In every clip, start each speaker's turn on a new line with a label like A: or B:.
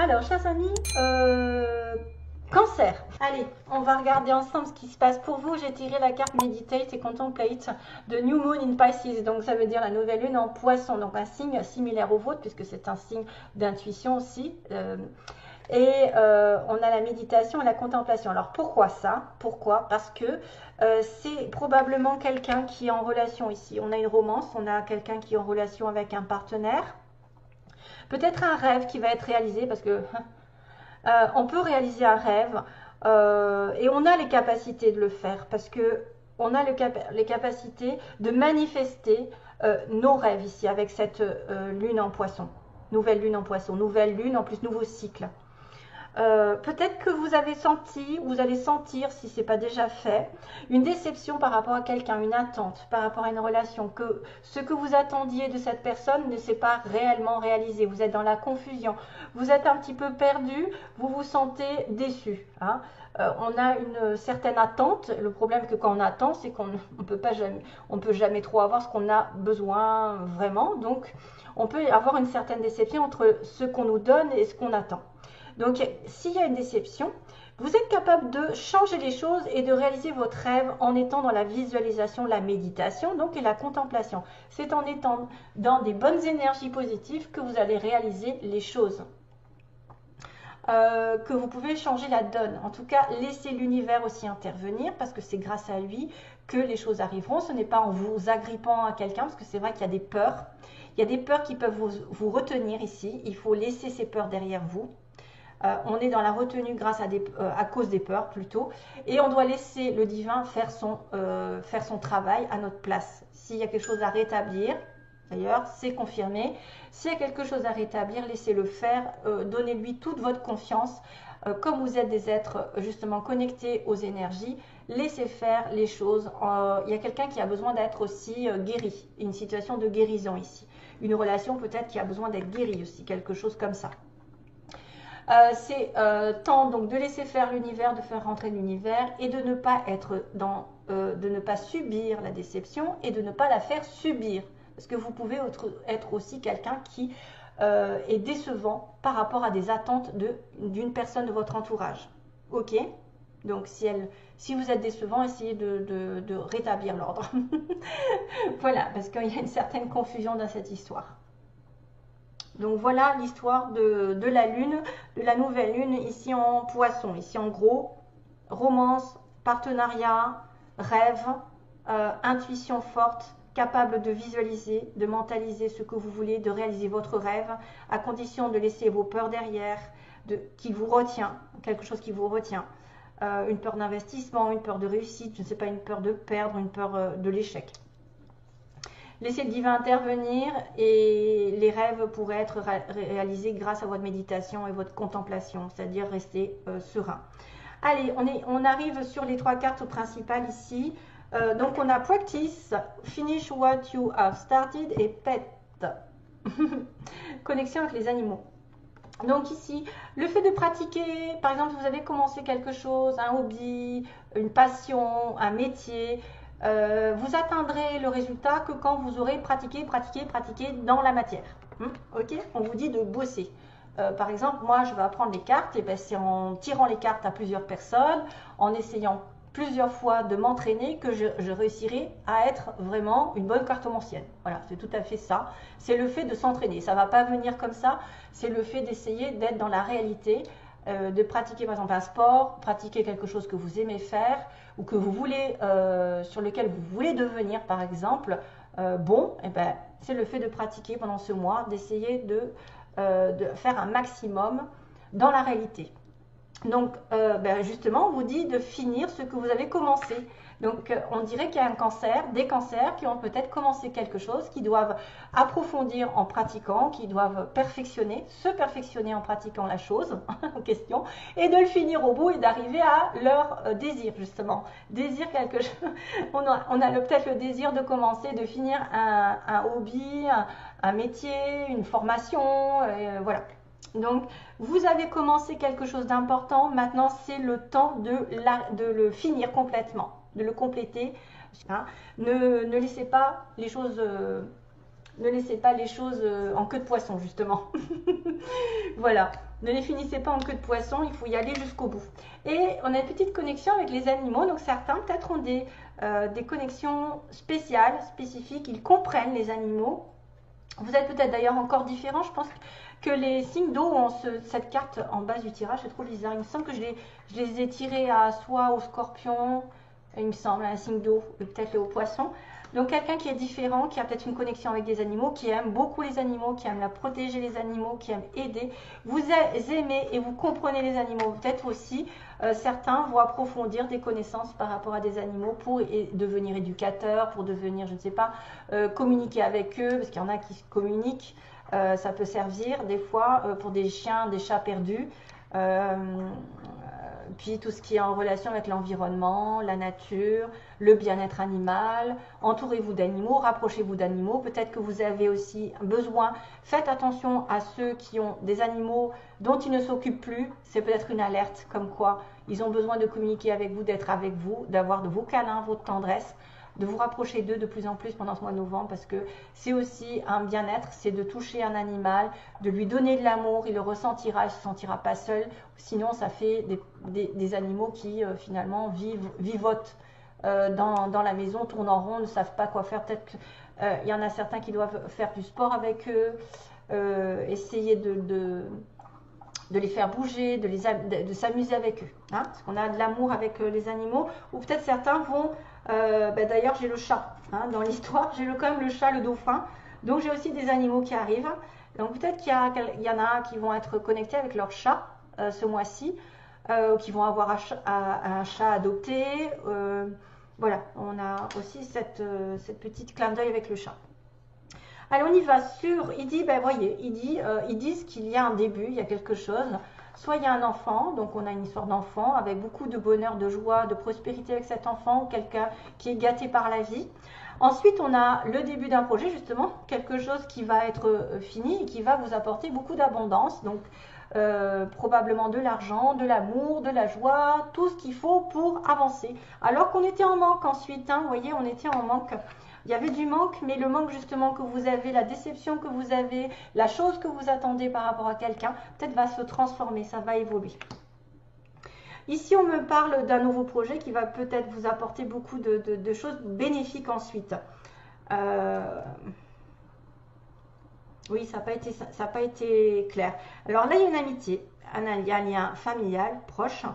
A: Alors, chers amis, Cancer. Allez, on va regarder ensemble ce qui se passe pour vous. J'ai tiré la carte Meditate et Contemplate de New Moon in Pisces. Donc, ça veut dire la nouvelle lune en Poisson. Donc, un signe similaire au vôtre, puisque c'est un signe d'intuition aussi. On a la méditation et la contemplation. Alors, pourquoi ça? Pourquoi? Parce que c'est probablement quelqu'un qui est en relation ici. On a une romance, on a quelqu'un qui est en relation avec un partenaire. Peut-être un rêve qui va être réalisé, parce que on peut réaliser un rêve et on a les capacités de le faire parce que on a les capacités de manifester nos rêves ici avec cette lune en poisson, nouvelle lune en poisson, nouvelle lune en plus nouveau cycle. Peut-être que vous avez senti, vous allez sentir, si ce n'est pas déjà fait, une déception par rapport à quelqu'un, une attente par rapport à une relation, que ce que vous attendiez de cette personne ne s'est pas réellement réalisé. Vous êtes dans la confusion, vous êtes un petit peu perdu, vous vous sentez déçu. Hein. On a une certaine attente. Le problème que quand on attend, c'est qu'on ne peut jamais trop avoir ce qu'on a besoin vraiment. Donc, on peut avoir une certaine déception entre ce qu'on nous donne et ce qu'on attend. Donc, s'il y a une déception, vous êtes capable de changer les choses et de réaliser votre rêve en étant dans la visualisation, la méditation, donc et la contemplation. C'est en étant dans des bonnes énergies positives que vous allez réaliser les choses. Que vous pouvez changer la donne. En tout cas, laissez l'univers aussi intervenir parce que c'est grâce à lui que les choses arriveront. Ce n'est pas en vous agrippant à quelqu'un parce que c'est vrai qu'il y a des peurs. Il y a des peurs qui peuvent vous retenir ici. Il faut laisser ces peurs derrière vous. On est dans la retenue grâce à cause des peurs plutôt, et on doit laisser le divin faire son travail à notre place. S'il y a quelque chose à rétablir, d'ailleurs c'est confirmé, s'il y a quelque chose à rétablir, laissez-le faire, donnez-lui toute votre confiance. Comme vous êtes des êtres justement connectés aux énergies, laissez faire les choses. Il y a quelqu'un qui a besoin d'être aussi guéri, une situation de guérison ici, une relation peut-être qui a besoin d'être guérie aussi, quelque chose comme ça. C'est temps donc de laisser faire l'univers, de faire rentrer l'univers et de ne pas être de ne pas subir la déception et de ne pas la faire subir. Parce que vous pouvez être aussi quelqu'un qui est décevant par rapport à des attentes d'une personne de votre entourage. Ok? Donc si vous êtes décevant, essayez de rétablir l'ordre. Voilà, parce qu'il y a une certaine confusion dans cette histoire. Donc voilà l'histoire de la lune, de la nouvelle lune ici en poisson. Ici en gros, romance, partenariat, rêve, intuition forte, capable de visualiser, de mentaliser ce que vous voulez, de réaliser votre rêve, à condition de laisser vos peurs derrière, qui vous retient, quelque chose qui vous retient. Une peur d'investissement, une peur de réussite, je ne sais pas, une peur de perdre, une peur de l'échec. Laissez le divin intervenir et les rêves pourraient être réalisés grâce à votre méditation et votre contemplation, c'est-à-dire rester serein. Allez, on arrive sur les trois cartes principales ici. Donc on a Practice, Finish what you have started et Pet. Connexion avec les animaux. Donc ici, le fait de pratiquer, par exemple, vous avez commencé quelque chose, un hobby, une passion, un métier, vous atteindrez le résultat que quand vous aurez pratiqué dans la matière. Ok? On vous dit de bosser. Par exemple, moi, je vais apprendre les cartes, et ben, c'est en tirant les cartes à plusieurs personnes, en essayant plusieurs fois de m'entraîner que je réussirai à être vraiment une bonne cartomancienne. Voilà, c'est tout à fait ça. C'est le fait de s'entraîner. Ça ne va pas venir comme ça. C'est le fait d'essayer d'être dans la réalité, de pratiquer par exemple un sport, pratiquer quelque chose que vous aimez faire ou que vous voulez, sur lequel vous voulez devenir par exemple bon. Et ben, c'est le fait de pratiquer pendant ce mois, d'essayer de faire un maximum dans la réalité. Donc, ben justement, on vous dit de finir ce que vous avez commencé. Donc, on dirait qu'il y a des cancers qui ont peut-être commencé quelque chose, qui doivent approfondir en pratiquant, qui doivent se perfectionner en pratiquant la chose en question, et de le finir au bout et d'arriver à leur désir, justement. Désir quelque chose. On a peut-être le désir de commencer, de finir un hobby, un métier, une formation, voilà. Donc, vous avez commencé quelque chose d'important, maintenant c'est le temps de le finir complètement, de le compléter. Hein. Ne laissez pas les choses, en queue de poisson, justement. Voilà. Ne les finissez pas en queue de poisson, il faut y aller jusqu'au bout. Et on a une petite connexion avec les animaux, donc certains peut-être ont des connexions spéciales, spécifiques, ils comprennent les animaux. Vous êtes peut-être d'ailleurs encore différents, je pense que les signes d'eau ont cette carte en base du tirage, c'est trop bizarre. Il me semble que je les ai tirés à soit au scorpion, il me semble, un signe d'eau, peut-être au poisson. Donc quelqu'un qui est différent, qui a peut-être une connexion avec des animaux, qui aime beaucoup les animaux, qui aime la protéger les animaux, qui aime aider. Vous aimez et vous comprenez les animaux. Peut-être aussi, certains vont approfondir des connaissances par rapport à des animaux pour devenir éducateurs, pour devenir, je ne sais pas, communiquer avec eux, parce qu'il y en a qui communiquent. Ça peut servir des fois pour des chiens, des chats perdus. Puis tout ce qui est en relation avec l'environnement, la nature, le bien-être animal. Entourez-vous d'animaux, rapprochez-vous d'animaux. Peut-être que vous avez aussi besoin. Faites attention à ceux qui ont des animaux dont ils ne s'occupent plus. C'est peut-être une alerte comme quoi ils ont besoin de communiquer avec vous, d'être avec vous, d'avoir de vos câlins, votre tendresse, de vous rapprocher d'eux de plus en plus pendant ce mois de novembre, parce que c'est aussi un bien-être, c'est de toucher un animal, de lui donner de l'amour, il le ressentira, il ne se sentira pas seul. Sinon, ça fait des animaux qui finalement vivotent dans la maison, tournent en rond, ne savent pas quoi faire. Peut-être qu'il y en a certains qui doivent faire du sport avec eux, essayer de les faire bouger, de s'amuser avec eux. Hein, parce qu'on a de l'amour avec les animaux. Ou peut-être certains vont... d'ailleurs, j'ai le chat. Hein, dans l'histoire, j'ai quand même le chat, le dauphin. Donc, j'ai aussi des animaux qui arrivent. Donc, peut-être qu'il y en a qui vont être connectés avec leur chat ce mois-ci. Qui vont avoir un chat adopté. Voilà, on a aussi cette petite clin d'œil avec le chat. Allez, on y va sur, il dit, ben voyez, ils disent qu'il y a un début, il y a quelque chose. Soit il y a un enfant, donc on a une histoire d'enfant avec beaucoup de bonheur, de joie, de prospérité avec cet enfant, ou quelqu'un qui est gâté par la vie. Ensuite, on a le début d'un projet, justement, quelque chose qui va être fini et qui va vous apporter beaucoup d'abondance. Donc, probablement de l'argent, de l'amour, de la joie, tout ce qu'il faut pour avancer. Alors qu'on était en manque ensuite, hein, vous voyez, on était en manque. Il y avait du manque, mais le manque justement que vous avez, la déception que vous avez, la chose que vous attendez par rapport à quelqu'un, peut-être va se transformer, ça va évoluer. Ici, on me parle d'un nouveau projet qui va peut-être vous apporter beaucoup de choses bénéfiques ensuite. Oui, ça n'a pas été clair. Alors là, il y a une amitié, il y a un lien familial proche.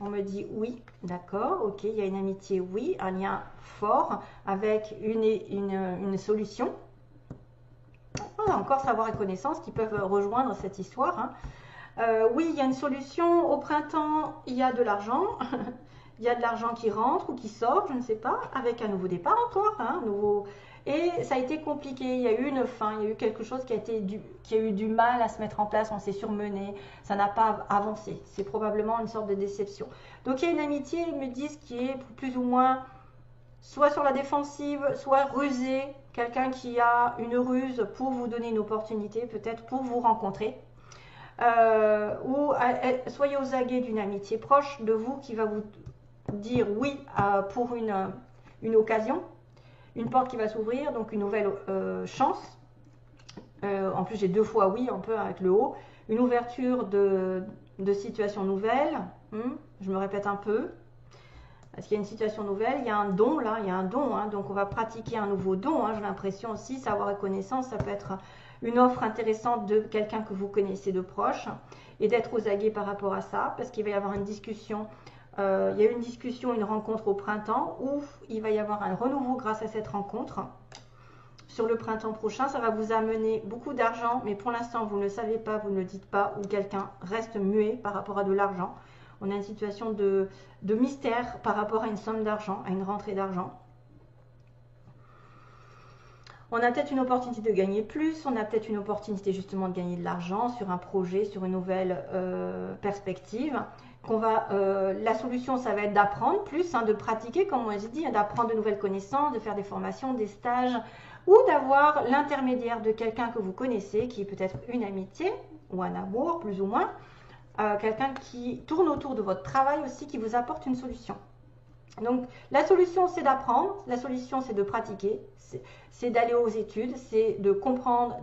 A: On me dit oui, d'accord, ok, il y a une amitié, oui, un lien fort avec une solution. On a encore savoir et connaissance qui peuvent rejoindre cette histoire. Hein. Oui, il y a une solution. Au printemps, il y a de l'argent. Il y a de l'argent qui rentre ou qui sort, je ne sais pas, avec un nouveau départ encore. Hein, nouveau... Et ça a été compliqué, il y a eu une fin, il y a eu quelque chose qui a eu du mal à se mettre en place, on s'est surmené, ça n'a pas avancé. C'est probablement une sorte de déception. Donc il y a une amitié, ils me disent, qui est plus ou moins soit sur la défensive, soit rusée, quelqu'un qui a une ruse pour vous donner une opportunité, peut-être pour vous rencontrer. Ou soyez aux aguets d'une amitié proche de vous qui va vous dire oui pour une occasion. Une porte qui va s'ouvrir, donc une nouvelle chance. En plus, j'ai deux fois oui, un peu avec le haut. Une ouverture de situation nouvelle. Je me répète un peu. Parce qu'il y a une situation nouvelle, il y a un don là, il y a un don. Hein, donc, on va pratiquer un nouveau don. Hein, j'ai l'impression aussi, savoir et connaissance, ça peut être une offre intéressante de quelqu'un que vous connaissez de proche. Et d'être aux aguets par rapport à ça, parce qu'il va y avoir une discussion. Il y a eu une discussion, une rencontre au printemps où il va y avoir un renouveau grâce à cette rencontre. Sur le printemps prochain, ça va vous amener beaucoup d'argent, mais pour l'instant, vous ne le savez pas, vous ne le dites pas, ou quelqu'un reste muet par rapport à de l'argent. On a une situation de mystère par rapport à une somme d'argent, à une rentrée d'argent. On a peut-être une opportunité de gagner plus, on a peut-être une opportunité justement de gagner de l'argent sur un projet, sur une nouvelle perspective. La solution, ça va être d'apprendre plus, hein, de pratiquer, comme moi j'ai dit, d'apprendre de nouvelles connaissances, de faire des formations, des stages, ou d'avoir l'intermédiaire de quelqu'un que vous connaissez, qui est peut-être une amitié ou un amour, plus ou moins, quelqu'un qui tourne autour de votre travail aussi, qui vous apporte une solution. Donc la solution, c'est d'apprendre, la solution, c'est de pratiquer, c'est d'aller aux études, c'est de comprendre,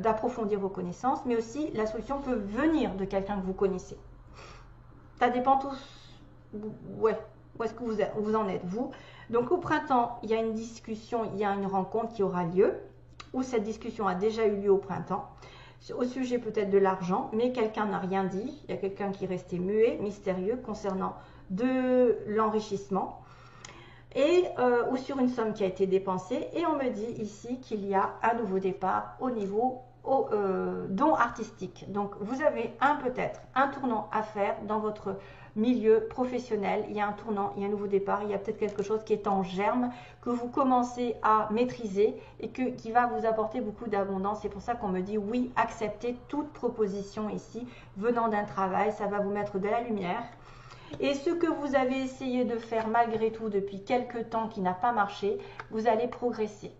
A: d'approfondir vos connaissances, mais aussi la solution peut venir de quelqu'un que vous connaissez. Ça dépend tous, ouais, où est-ce que vous en êtes, vous. Donc au printemps, il y a une discussion, il y a une rencontre qui aura lieu, ou cette discussion a déjà eu lieu au printemps, au sujet peut-être de l'argent, mais quelqu'un n'a rien dit, il y a quelqu'un qui est resté muet, mystérieux, concernant de l'enrichissement, et ou sur une somme qui a été dépensée, et on me dit ici qu'il y a un nouveau départ au niveau don artistique. Donc vous avez peut-être un tournant à faire dans votre milieu professionnel, il y a un tournant, il y a un nouveau départ, il y a peut-être quelque chose qui est en germe, que vous commencez à maîtriser et qui va vous apporter beaucoup d'abondance. C'est pour ça qu'on me dit oui, acceptez toute proposition ici venant d'un travail, ça va vous mettre de la lumière. Et ce que vous avez essayé de faire malgré tout depuis quelques temps qui n'a pas marché, vous allez progresser.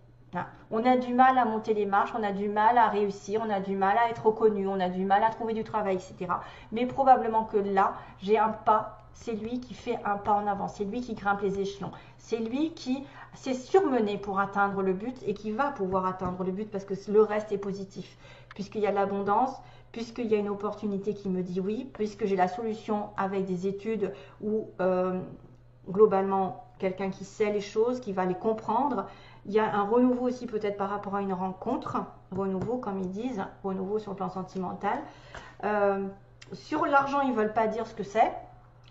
A: On a du mal à monter les marches, on a du mal à réussir, on a du mal à être reconnu, on a du mal à trouver du travail, etc. Mais probablement que là, j'ai un pas, c'est lui qui fait un pas en avant, c'est lui qui grimpe les échelons, c'est lui qui s'est surmené pour atteindre le but et qui va pouvoir atteindre le but parce que le reste est positif, puisqu'il y a de l'abondance, puisqu'il y a une opportunité qui me dit oui, puisque j'ai la solution avec des études où globalement quelqu'un qui sait les choses, qui va les comprendre. Il y a un renouveau aussi peut-être par rapport à une rencontre, renouveau comme ils disent, renouveau sur le plan sentimental. Sur l'argent, ils ne veulent pas dire ce que c'est.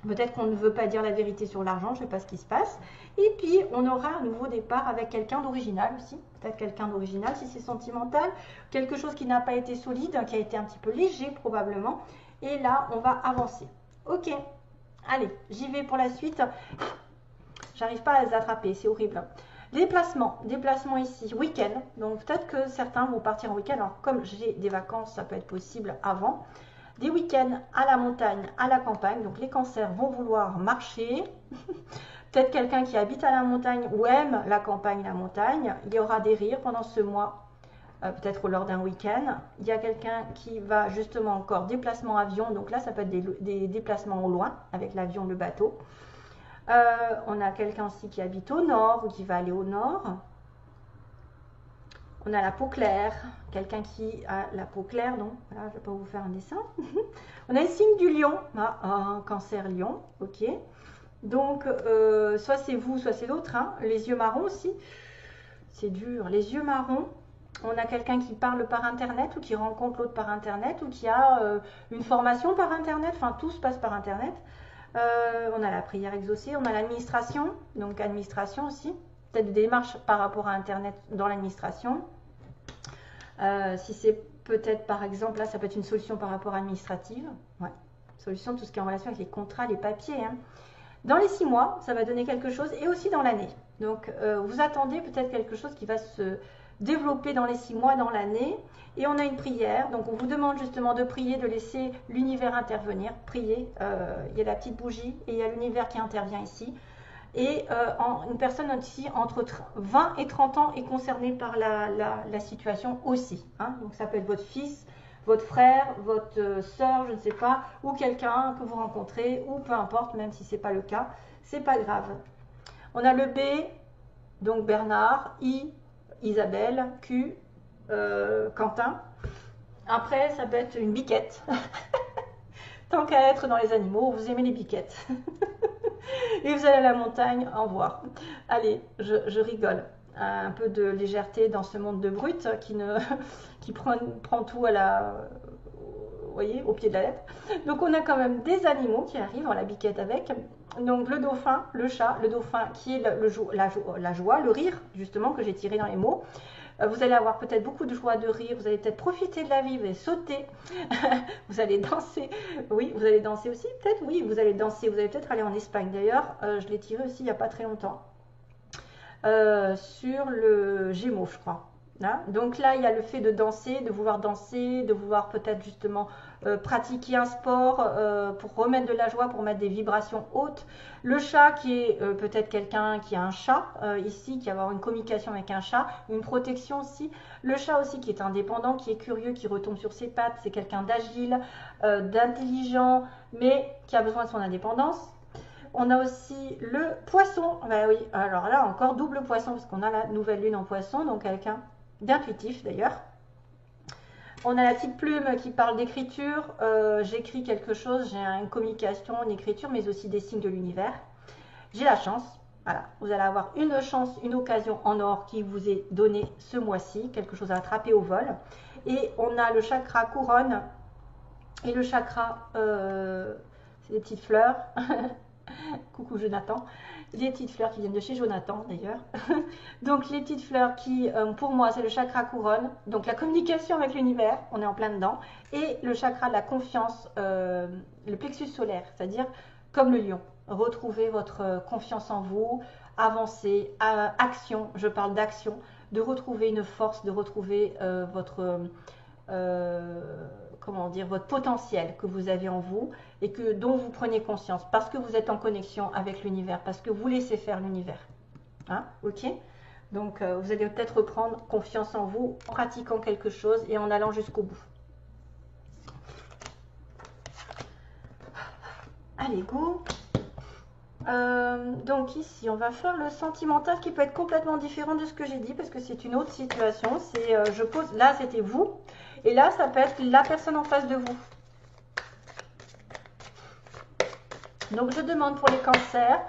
A: Peut-être qu'on ne veut pas dire la vérité sur l'argent, je ne sais pas ce qui se passe. Et puis, on aura un nouveau départ avec quelqu'un d'original aussi. Peut-être quelqu'un d'original si c'est sentimental. Quelque chose qui n'a pas été solide, qui a été un petit peu léger probablement. Et là, on va avancer. Ok, allez, j'y vais pour la suite. J'arrive pas à les attraper, c'est horrible. Déplacement ici, week-end. Donc peut-être que certains vont partir en week-end. Alors comme j'ai des vacances, ça peut être possible avant. Des week-ends à la montagne, à la campagne. Donc les cancers vont vouloir marcher. Peut-être quelqu'un qui habite à la montagne ou aime la campagne, la montagne. Il y aura des rires pendant ce mois, peut-être lors d'un week-end. Il y a quelqu'un qui va justement encore déplacement avion. Donc là, ça peut être des déplacements au loin avec l'avion, le bateau. On a quelqu'un aussi qui habite au nord ou qui va aller au nord. On a la peau claire, quelqu'un qui a la peau claire, donc voilà, je ne vais pas vous faire un dessin. On a le signe du lion, un cancer lion, ok. Donc, soit c'est vous, soit c'est l'autre, hein. Les yeux marrons aussi, c'est dur. Les yeux marrons, on a quelqu'un qui parle par internet ou qui rencontre l'autre par internet ou qui a une formation par internet, enfin tout se passe par internet. On a la prière exaucée, on a l'administration, donc administration aussi, peut-être des démarches par rapport à internet dans l'administration. Si c'est peut-être par exemple, là ça peut être une solution par rapport administrative, ouais. Solution, tout ce qui est en relation avec les contrats, les papiers, hein. Dans les 6 mois, ça va donner quelque chose et aussi dans l'année. Donc vous attendez peut-être quelque chose qui va se développer dans les 6 mois, dans l'année. Et on a une prière, donc on vous demande justement de prier, de laisser l'univers intervenir. Prier, il y a la petite bougie et il y a l'univers qui intervient ici. Et une personne ici entre 20 et 30 ans est concernée par la situation aussi, hein. Donc ça peut être votre fils, votre frère, votre soeur, je ne sais pas, ou quelqu'un que vous rencontrez, ou peu importe, même si ce n'est pas le cas, c'est pas grave. On a le B, donc Bernard, I, Isabelle, Q, Quentin. Après, ça peut être une biquette. Tant qu'à être dans les animaux, vous aimez les biquettes. Et vous allez à la montagne en voir. Allez, je rigole. Un peu de légèreté dans ce monde de brutes qui prend tout à vous voyez, au pied de la lettre. Donc on a quand même des animaux qui arrivent, on la biquette avec. Donc le dauphin, le chat, le dauphin qui est la joie, le rire, justement, que j'ai tiré dans les mots. Vous allez avoir peut-être beaucoup de joie, de rire, vous allez peut-être profiter de la vie, vous allez sauter, vous allez danser. Oui, vous allez danser aussi, peut-être, oui, vous allez danser, vous allez peut-être aller en Espagne. D'ailleurs, je l'ai tiré aussi il n'y a pas très longtemps. Sur le Gémeaux, je crois. Hein, donc là, il y a le fait de danser, de vouloir peut-être justement pratiquer un sport pour remettre de la joie, pour mettre des vibrations hautes. Le chat qui est peut-être quelqu'un qui a un chat ici, qui va avoir une communication avec un chat, une protection aussi. Le chat aussi qui est indépendant, qui est curieux, qui retombe sur ses pattes, c'est quelqu'un d'agile, d'intelligent, mais qui a besoin de son indépendance. On a aussi le poisson. Ben oui, alors là encore double poisson parce qu'on a la nouvelle lune en poisson, donc quelqu'un d'intuitif d'ailleurs. On a la petite plume qui parle d'écriture. J'écris quelque chose, j'ai une communication, une écriture, mais aussi des signes de l'univers. J'ai la chance. Voilà, vous allez avoir une chance, une occasion en or qui vous est donnée ce mois-ci, quelque chose à attraper au vol. Et on a le chakra couronne et le chakra, c'est des petites fleurs. Coucou Jonathan. Les petites fleurs qui viennent de chez Jonathan d'ailleurs. Donc les petites fleurs qui, pour moi, c'est le chakra couronne, donc la communication avec l'univers, on est en plein dedans, et le chakra de la confiance, le plexus solaire, c'est-à-dire comme le lion, retrouvez votre confiance en vous, avancez, action, je parle d'action, de retrouver une force, de retrouver votre comment dire, votre potentiel que vous avez en vous et que dont vous prenez conscience parce que vous êtes en connexion avec l'univers, parce que vous laissez faire l'univers. Hein, ok? Donc vous allez peut-être reprendre confiance en vous en pratiquant quelque chose et en allant jusqu'au bout. Allez, go! Donc ici, on va faire le sentimental qui peut être complètement différent de ce que j'ai dit parce que c'est une autre situation. C'est, je pose, là c'était vous et là ça peut être la personne en face de vous. Donc je demande pour les cancers,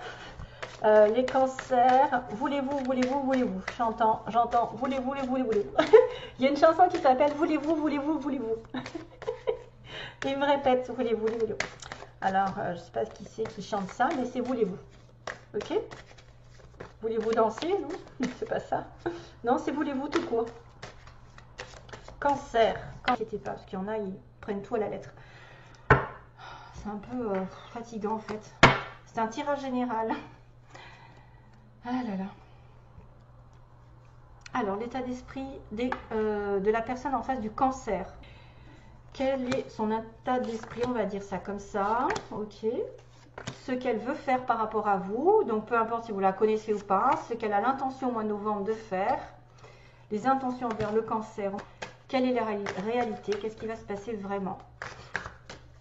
A: voulez-vous, voulez-vous, voulez-vous. J'entends, voulez-vous, voulez-vous, voulez-vous. Il y a une chanson qui s'appelle voulez-vous, voulez-vous, voulez-vous. Il me répète voulez-vous, voulez-vous. Alors, je ne sais pas qui c'est qui chante ça, mais c'est voulez-vous. Ok? Voulez-vous danser, non? C'est pas ça. Non, c'est voulez-vous tout court. Cancer. N'inquiétez pas, parce qu'il y en a, ils prennent tout à la lettre. C'est un peu fatigant, en fait. C'est un tirage général. Ah là là. Alors, l'état d'esprit de la personne en face du cancer. Quel est son état d'esprit, on va dire ça comme ça, ok. Ce qu'elle veut faire par rapport à vous, donc peu importe si vous la connaissez ou pas, ce qu'elle a l'intention au mois de novembre de faire, les intentions envers le cancer, quelle est la réalité, qu'est-ce qui va se passer vraiment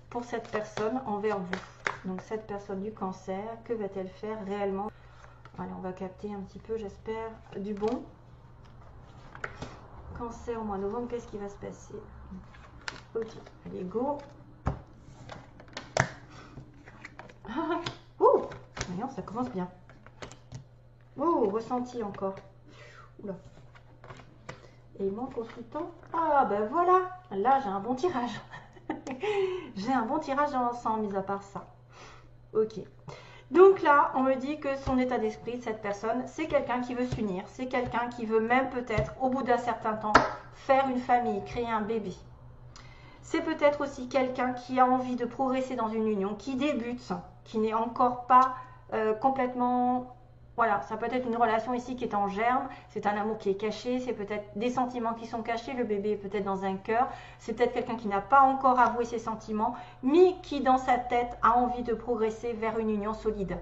A: pour cette personne envers vous. Donc cette personne du cancer, que va-t-elle faire réellement? Allez, on va capter un petit peu, j'espère, du bon. Cancer au mois de novembre, qu'est-ce qui va se passer? Ok, allez, go. Ouh, voyons, ça commence bien. Oh, ressenti encore. Oula. Et mon consultant. Ah, ben voilà. Là, j'ai un bon tirage. J'ai un bon tirage dans l'ensemble, mis à part ça. Ok. Donc là, on me dit que son état d'esprit de cette personne, c'est quelqu'un qui veut s'unir. C'est quelqu'un qui veut même peut-être, au bout d'un certain temps, faire une famille, créer un bébé. C'est peut-être aussi quelqu'un qui a envie de progresser dans une union, qui débute, qui n'est encore pas complètement... Voilà, ça peut être une relation ici qui est en germe, c'est un amour qui est caché, c'est peut-être des sentiments qui sont cachés, le bébé est peut-être dans un cœur, c'est peut-être quelqu'un qui n'a pas encore avoué ses sentiments, mais qui dans sa tête a envie de progresser vers une union solide,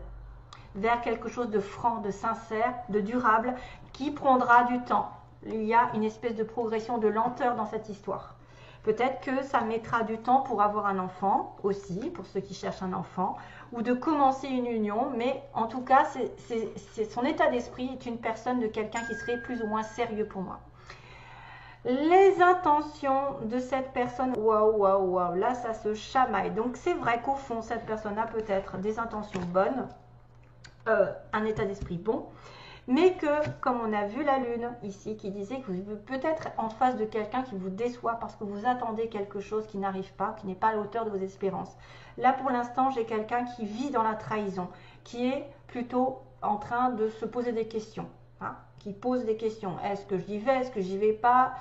A: vers quelque chose de franc, de sincère, de durable, qui prendra du temps. Il y a une espèce de progression, de lenteur dans cette histoire. Peut-être que ça mettra du temps pour avoir un enfant aussi, pour ceux qui cherchent un enfant, ou de commencer une union, mais en tout cas, son état d'esprit est une personne de quelqu'un qui serait plus ou moins sérieux pour moi. Les intentions de cette personne, waouh, waouh, waouh, là ça se chamaille. Donc c'est vrai qu'au fond, cette personne a peut-être des intentions bonnes, un état d'esprit bon, mais que, comme on a vu la lune ici, qui disait que vous êtes peut-être en face de quelqu'un qui vous déçoit parce que vous attendez quelque chose qui n'arrive pas, qui n'est pas à la hauteur de vos espérances. Là, pour l'instant, j'ai quelqu'un qui vit dans la trahison, qui est plutôt en train de se poser des questions, hein, qui pose des questions. Est-ce que j'y vais? Est-ce que j'y vais pas?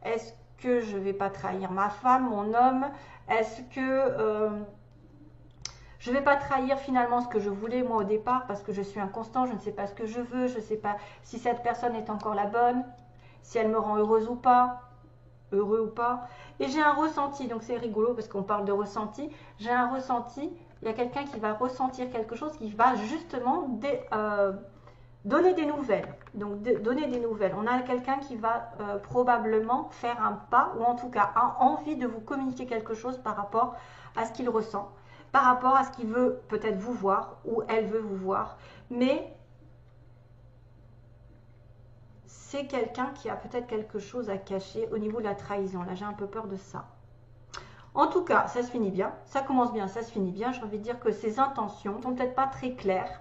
A: Est-ce que je ne vais pas trahir ma femme, mon homme? Est-ce que... je ne vais pas trahir finalement ce que je voulais moi au départ parce que je suis inconstant, je ne sais pas ce que je veux, je ne sais pas si cette personne est encore la bonne, si elle me rend heureuse ou pas, heureux ou pas. Et j'ai un ressenti, donc c'est rigolo parce qu'on parle de ressenti, j'ai un ressenti, il y a quelqu'un qui va ressentir quelque chose qui va justement donner des nouvelles. Donc donner des nouvelles. On a quelqu'un qui va probablement faire un pas ou en tout cas a envie de vous communiquer quelque chose par rapport à ce qu'il ressent, par rapport à ce qu'il veut peut-être vous voir ou elle veut vous voir. Mais c'est quelqu'un qui a peut-être quelque chose à cacher au niveau de la trahison. Là, j'ai un peu peur de ça. En tout cas, ça se finit bien. Ça commence bien, ça se finit bien. J'ai envie de dire que ses intentions sont peut-être pas très claires.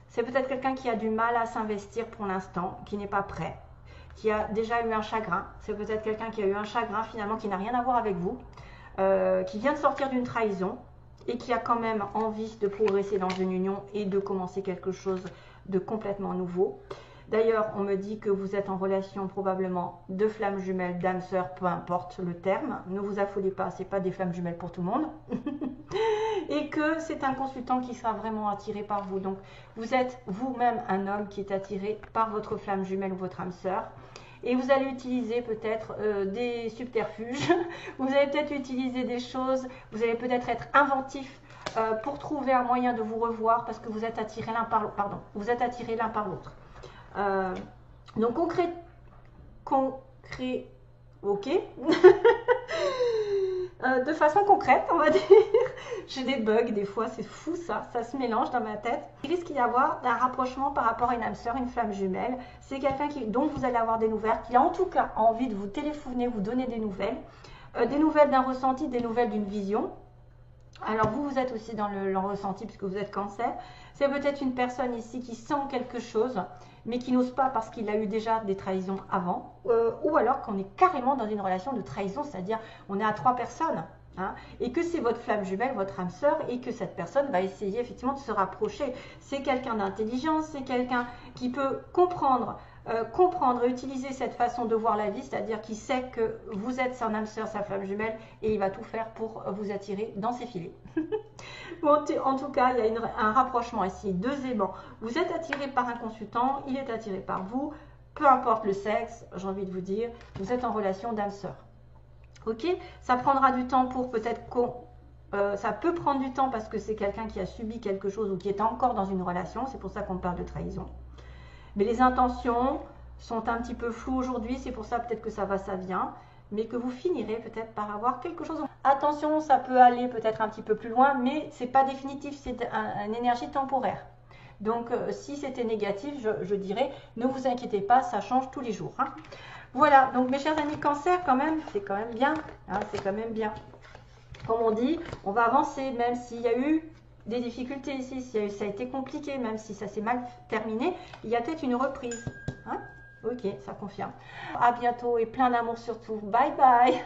A: C'est peut-être quelqu'un qui a du mal à s'investir pour l'instant, qui n'est pas prêt, qui a déjà eu un chagrin. C'est peut-être quelqu'un qui a eu un chagrin finalement qui n'a rien à voir avec vous, qui vient de sortir d'une trahison et qui a quand même envie de progresser dans une union et de commencer quelque chose de complètement nouveau. D'ailleurs, on me dit que vous êtes en relation probablement de flammes jumelles, d'âmes sœurs, peu importe le terme. Ne vous affolez pas, ce n'est pas des flammes jumelles pour tout le monde. Et que c'est un consultant qui sera vraiment attiré par vous. Donc, vous êtes vous-même un homme qui est attiré par votre flamme jumelle ou votre âme sœur. Et vous allez utiliser peut-être des subterfuges. Vous allez peut-être utiliser des choses. Vous allez peut-être être inventif pour trouver un moyen de vous revoir parce que vous êtes attirés l'un par l'autre. Pardon, vous êtes attirés l'un par l'autre. Donc ok. De façon concrète, on va dire. J'ai des bugs des fois, c'est fou ça se mélange dans ma tête. Il risque d'y avoir un rapprochement par rapport à une âme sœur, une flamme jumelle. C'est quelqu'un dont vous allez avoir des nouvelles, qui a en tout cas envie de vous téléphoner, vous donner des nouvelles d'un ressenti, des nouvelles d'une vision. Alors vous êtes aussi dans le ressenti puisque vous êtes Cancer. C'est peut-être une personne ici qui sent quelque chose, mais qui n'ose pas parce qu'il a eu déjà des trahisons avant, ou alors qu'on est carrément dans une relation de trahison, c'est-à-dire on est à 3 personnes, hein, et que c'est votre flamme jumelle, votre âme sœur, et que cette personne va essayer effectivement de se rapprocher. C'est quelqu'un d'intelligent, c'est quelqu'un qui peut comprendre et utiliser cette façon de voir la vie, c'est-à-dire qu'il sait que vous êtes son âme sœur, sa flamme jumelle, et il va tout faire pour vous attirer dans ses filets. Bon, en tout cas, il y a un rapprochement ici, 2 aimants. Vous êtes attiré par un consultant, il est attiré par vous, peu importe le sexe, j'ai envie de vous dire, vous êtes en relation d'âme sœur. Ok, ça prendra du temps pour peut-être ça peut prendre du temps parce que c'est quelqu'un qui a subi quelque chose ou qui est encore dans une relation, c'est pour ça qu'on parle de trahison. Mais les intentions sont un petit peu floues aujourd'hui, c'est pour ça peut-être que ça va, ça vient, mais que vous finirez peut-être par avoir quelque chose. Attention, ça peut aller peut-être un petit peu plus loin, mais c'est pas définitif, c'est une énergie temporaire. Donc si c'était négatif, je dirais, ne vous inquiétez pas, ça change tous les jours. Hein. Voilà, donc mes chers amis Cancer, quand même, c'est quand même bien, hein, c'est quand même bien. Comme on dit, on va avancer, même s'il y a eu des difficultés ici, si ça a été compliqué, même si ça s'est mal terminé, il y a peut-être une reprise. Hein? Ok, ça confirme. À bientôt et plein d'amour surtout. Bye bye.